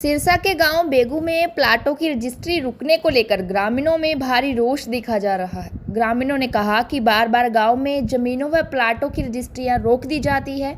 सिरसा के गांव बेगू में प्लाटों की रजिस्ट्री रुकने को लेकर ग्रामीणों में भारी रोष दिखा जा रहा है। ग्रामीणों ने कहा कि बार बार गांव में जमीनों व प्लाटों की रजिस्ट्रियां रोक दी जाती है।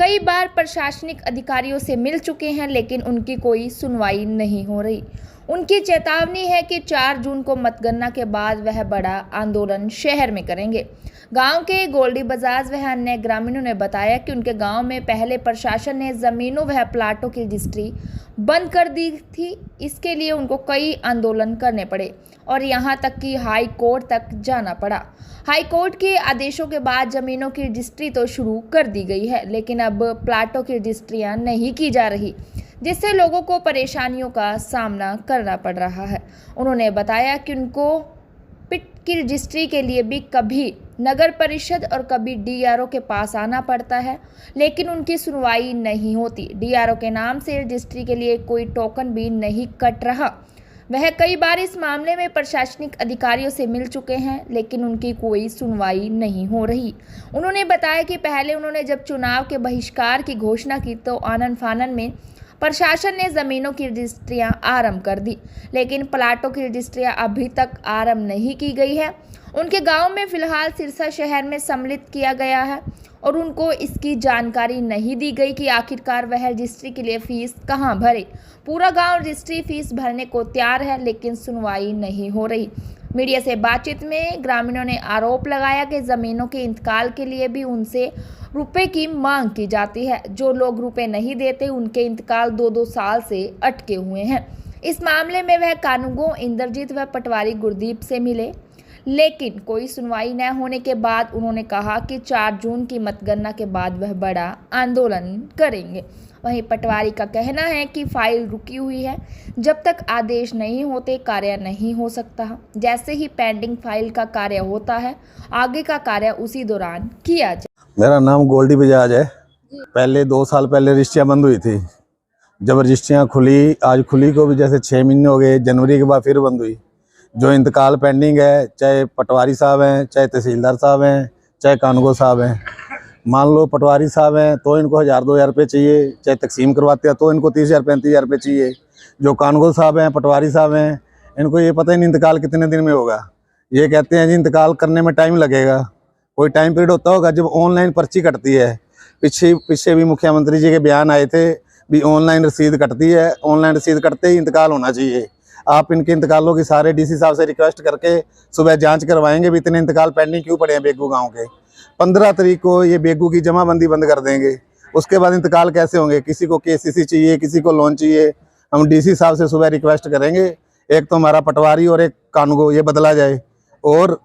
कई बार प्रशासनिक अधिकारियों से मिल चुके हैं लेकिन उनकी कोई सुनवाई नहीं हो रही। उनकी चेतावनी है कि 4 जून को मतगणना के बाद वह बड़ा आंदोलन शहर में करेंगे। गांव के गोल्डी बजाज व अन्य ग्रामीणों ने बताया कि उनके गांव में पहले प्रशासन ने जमीनों व प्लाटों की रजिस्ट्री बंद कर दी थी। इसके लिए उनको कई आंदोलन करने पड़े और यहां तक कि हाई कोर्ट तक जाना पड़ा। हाई कोर्ट के आदेशों के बाद जमीनों की रजिस्ट्री तो शुरू कर दी गई है लेकिन अब प्लाटों की रजिस्ट्रियां नहीं की जा रही, जिससे लोगों को परेशानियों का सामना करना पड़ रहा है। उन्होंने बताया कि उनको पिट की रजिस्ट्री के लिए भी कभी नगर परिषद और कभी डीआरओ के पास आना पड़ता है लेकिन उनकी सुनवाई नहीं होती। डीआरओ के नाम से रजिस्ट्री के लिए कोई टोकन भी नहीं कट रहा। वह कई बार इस मामले में प्रशासनिक अधिकारियों से मिल चुके हैं लेकिन उनकी कोई सुनवाई नहीं हो रही। उन्होंने बताया कि पहले उन्होंने जब चुनाव के बहिष्कार की घोषणा की तो आनन फानन में प्रशासन ने ज़मीनों की रजिस्ट्रियां आरंभ कर दी लेकिन प्लाटों की रजिस्ट्रियां अभी तक आरंभ नहीं की गई है। उनके गांव में फिलहाल सिरसा शहर में सम्मिलित किया गया है और उनको इसकी जानकारी नहीं दी गई कि आखिरकार वह रजिस्ट्री के लिए फीस कहां भरे। पूरा गांव रजिस्ट्री फीस भरने को तैयार है लेकिन सुनवाई नहीं हो रही। मीडिया से बातचीत में ग्रामीणों ने आरोप लगाया कि ज़मीनों के इंतकाल के लिए भी उनसे रुपए की मांग की जाती है। जो लोग रुपए नहीं देते उनके इंतकाल 2-2 साल से अटके हुए हैं। इस मामले में वह कानूगो इंद्रजीत व पटवारी गुरदीप से मिले लेकिन कोई सुनवाई न होने के बाद उन्होंने कहा कि 4 जून की मतगणना के बाद वह बड़ा आंदोलन करेंगे। वहीं पटवारी का कहना है कि फाइल रुकी हुई है, जब तक आदेश नहीं होते कार्य नहीं हो सकता। जैसे ही पेंडिंग फाइल का कार्य होता है आगे का कार्य उसी दौरान किया जाए। मेरा नाम गोल्डी बजाज है। पहले 2 साल पहले रजिस्ट्रियाँ बंद हुई थी। जब रजिस्ट्रियाँ खुली, आज खुली को भी जैसे 6 महीने हो गए, जनवरी के बाद फिर बंद हुई। जो इंतकाल पेंडिंग है, चाहे पटवारी साहब हैं, चाहे तहसीलदार साहब हैं, चाहे कानूगो साहब हैं। मान लो पटवारी साहब हैं तो इनको 1000-2000 रुपये चाहिए, चाहे तकसीम करवाते हैं तो इनको 30,000-35,000 रुपये चाहिए। जो कानूगो साहब हैं, पटवारी साहब हैं, इनको ये पता ही नहीं इंतकाल कितने दिन में होगा। ये कहते हैं जी इंतकाल करने में टाइम लगेगा। कोई टाइम पीरियड होता होगा जब ऑनलाइन पर्ची कटती है। पीछे भी मुख्यमंत्री जी के बयान आए थे भी ऑनलाइन रसीद कटती है, ऑनलाइन रसीद कटते ही इंतकाल होना चाहिए। आप इनके इंतकालों की सारे डीसी साहब से रिक्वेस्ट करके सुबह जांच करवाएंगे भी इतने इंतकाल पेंडिंग क्यों पड़े हैं बेगू गांव के। 15 तारीख को ये बेगू की जमाबंदी बंद कर देंगे। उसके बाद इंतकाल कैसे होंगे? किसी को केसीसी चाहिए, किसी को लोन चाहिए। हम डीसी साहब से सुबह रिक्वेस्ट करेंगे एक तो हमारा पटवारी और एक कानूगो ये बदला जाए और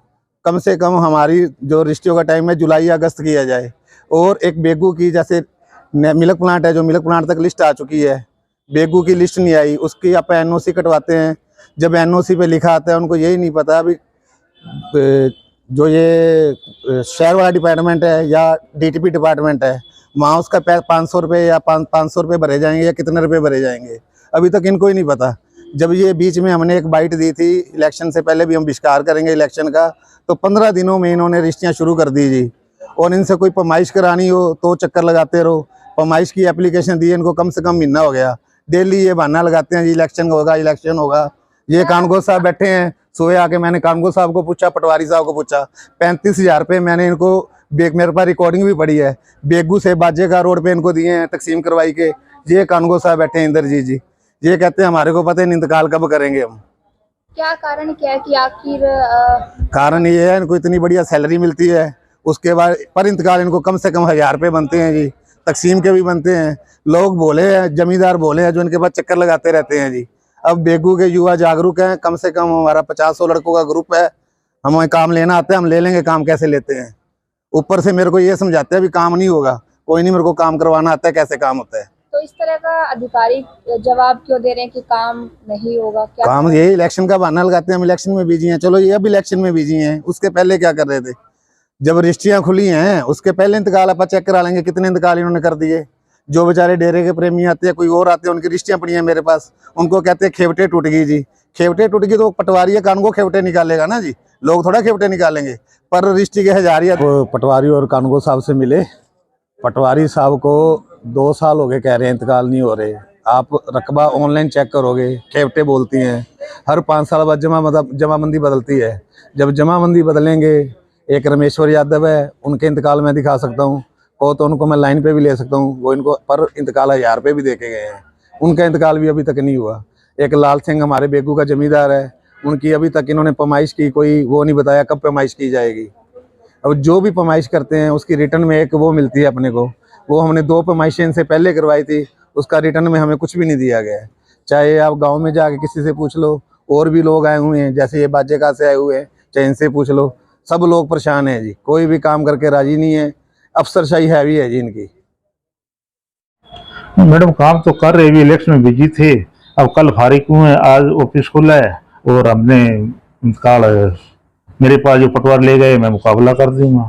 कम से कम हमारी जो रजिस्ट्रियों का टाइम है जुलाई या अगस्त किया जाए। और एक बेगू की जैसे मिल्क प्लांट है, जो मिल्क प्लांट तक लिस्ट आ चुकी है, बेगू की लिस्ट नहीं आई, उसकी आप एनओसी कटवाते हैं। जब एनओसी पे लिखा आता है उनको यही नहीं पता अभी जो ये शहर वाला डिपार्टमेंट है या डीटीपी डिपार्टमेंट है वहाँ उसका 500 रुपये या 500 रुपये भरे जाएंगे या कितने रुपये भरे जाएंगे, अभी तक इनको ही नहीं पता। जब ये बीच में हमने एक बाइट दी थी इलेक्शन से पहले भी हम बहिष्कार करेंगे इलेक्शन का, तो 15 दिनों में इन्होंने रजिस्ट्रियाँ शुरू कर दी जी। और इनसे कोई पैमाइश करानी हो तो चक्कर लगाते रहो। पैमाइश की एप्लीकेशन दी इनको कम से कम महीना हो गया। डेली ये बहाना लगाते हैं जी इलेक्शन होगा, इलेक्शन होगा। ये कानूगो साहब बैठे हैं, सुबह आके मैंने कानूगो साहब को पूछा, पटवारी साहब को पूछा, 35,000 रुपये मैंने इनको मेरे पास रिकॉर्डिंग भी पड़ी है, बेगू से बाजे का रोड पे इनको दिए हैं तकसीम करवाई के। ये कानूगो साहब बैठे हैं इंद्रजीत जी, ये कहते हैं हमारे को पता है इंतकाल कब करेंगे हम। क्या कारण क्या है कि आखिर कारण ये है इनको इतनी बढ़िया सैलरी मिलती है, उसके बाद पर इंतकाल इनको कम से कम 1000 रुपये बनते हैं जी, तकसीम के भी बनते हैं। लोग बोले हैं, जमींदार बोले हैं जो इनके पास चक्कर लगाते रहते हैं जी। अब बेगू के युवा जागरूक हैं, कम से कम हमारा 50-100 लड़कों का ग्रुप है। हमें काम लेना आता है, हम ले लेंगे, काम कैसे लेते हैं। ऊपर से मेरे को ये समझाते हैं भी काम नहीं होगा, कोई नहीं, मेरे को काम करवाना आता है कैसे काम होता है। तो इस तरह का अधिकारी जवाब क्यों दे रहे हैं कि काम नहीं होगा? क्या काम यही इलेक्शन का बहाना लगाते हैं, हम इलेक्शन में बिजी हैं। चलो ये अब इलेक्शन में बिजी हैं, उसके पहले क्या कर रहे थे? जब रजिस्ट्रियाँ खुली हैं उसके पहले इंतकाल आप चेक करा लेंगे कितने इंतकाल इन्होंने कर दिए। जो बेचारे डेरे के प्रेमी आते हैं, कोई और आते हैं, उनकी रजिस्ट्रियाँ पड़ी हैं मेरे पास, उनको कहते हैं खेवटे टूट गई जी। खेवटे टूट गई तो पटवारी या कानूगो खेवटे निकालेगा ना जी, लोग थोड़ा खेवटे निकालेंगे। पर रजिस्ट्री के 1000 या पटवारी और कानूगो साहब से मिले। पटवारी साहब को 2 साल हो गए कह रहे हैं इंतकाल नहीं हो रहे। आप रकबा ऑनलाइन चेक करोगे, कैप्टे बोलती हैं। हर 5 साल बाद जमाबंदी बदलती है। जब जमाबंदी बदलेंगे, एक रमेश्वर यादव है, उनके इंतकाल मैं दिखा सकता हूँ, को तो उनको मैं लाइन पे भी ले सकता हूँ, वो इनको पर इंतकाल 1000 रुपये भी देके गए हैं, उनका इंतकाल भी अभी तक नहीं हुआ। एक लाल सिंह हमारे बेगू का जमींदार है, उनकी अभी तक इन्होंने पैमाइश की कोई वो नहीं बताया कब पैमाइश की जाएगी। अब जो भी पैमाइश करते हैं उसकी रिटर्न में एक वो मिलती है अपने को, वो हमने 2 पैमाइशें इनसे पहले करवाई थी, उसका रिटर्न में हमें कुछ भी नहीं दिया गया है। चाहे आप गांव में जाके किसी से पूछ लो, और भी लोग आए हुए हैं, जैसे ये बाजेका से आए हुए हैं, चाहे इनसे पूछ लो, सब लोग परेशान हैं जी, कोई भी काम करके राजी नहीं है। अफसरशाही हैवी है जी इनकी। मैडम काम तो कर रहे, भी इलेक्शन में बिजी थे, अब कल फारिग हुए हैं, आज ऑफिस खुला है और हमने इंतकाल मेरे पास जो पटवार ले गए मैं मुकाबला कर दूंगा।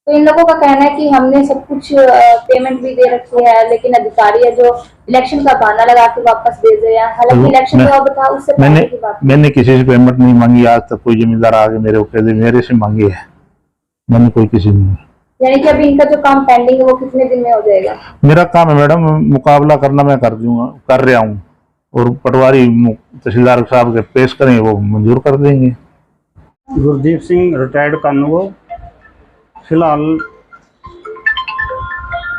तो इन लोगों का कहना है कि हमने सब कुछ पेमेंट भी दे रखी है, लेकिन अधिकारी है जो इलेक्शन का बहाना लगा के वापस दे रहे हैं। हालांकि इलेक्शन जो था उससे पहले की बात। मैंने किसी से पेमेंट नहीं मांगी, आज तक कोई जमींदार आके मेरे को कह दे मेरे से मांगी है, मैंने कोई किसी नहीं। यानी कि अभी इनका जो काम पेंडिंग है वो कितने दिन में हो जाएगा? मेरा काम है मैडम मुकाबला करना, मैं कर दूंगा, कर रहा हूँ, और पटवारी तहसीलदार साहब के पेश करें वो मंजूर कर देंगे। गुरदीप सिंह रिटायर्ड कानूगो, फिलहाल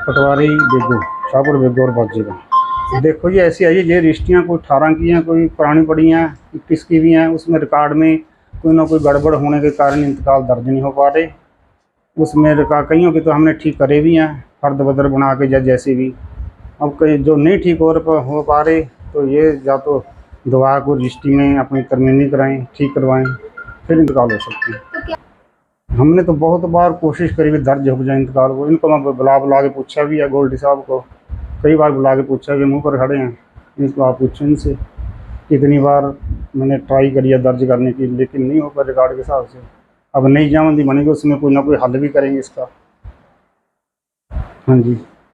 पटवारी बेगू, शाहपुर बेगू और बाजीगा। देखो जी ऐसी आई है, ये रजिस्ट्रियाँ कोई 18 की हैं, कोई पुरानी पड़ी हैं, 21 की भी हैं, उसमें रिकॉर्ड में कोई ना कोई गड़बड़ होने के कारण इंतकाल दर्ज नहीं हो पा रहे। उसमें रिकॉर्ड कईयों की तो हमने ठीक करे भी हैं, फर्द बदर बना के या जैसे भी। अब कई जो नहीं ठीक हो पा रहे तो ये या तो दोबारा को रजिस्ट्री में अपनी तरमीमी कराएं, ठीक करवाएं, फिर इंतकाल हो सकती है। हमने तो बहुत बार कोशिश करी भी दर्ज हो जाए इंतकाल को। इनको मैं बुला के पूछा भी है, गोल्डी साहब को कई बार बुला के पूछा भी, मुँह पर खड़े हैं, इनको आप पूछो इनसे। कितनी बार मैंने ट्राई करी है दर्ज करने की, लेकिन नहीं हो पा रिकॉर्ड के हिसाब से। अब नई जमाबंदी बनेगी उसमें कोई ना कोई हल भी करेंगे इसका। हाँ जी।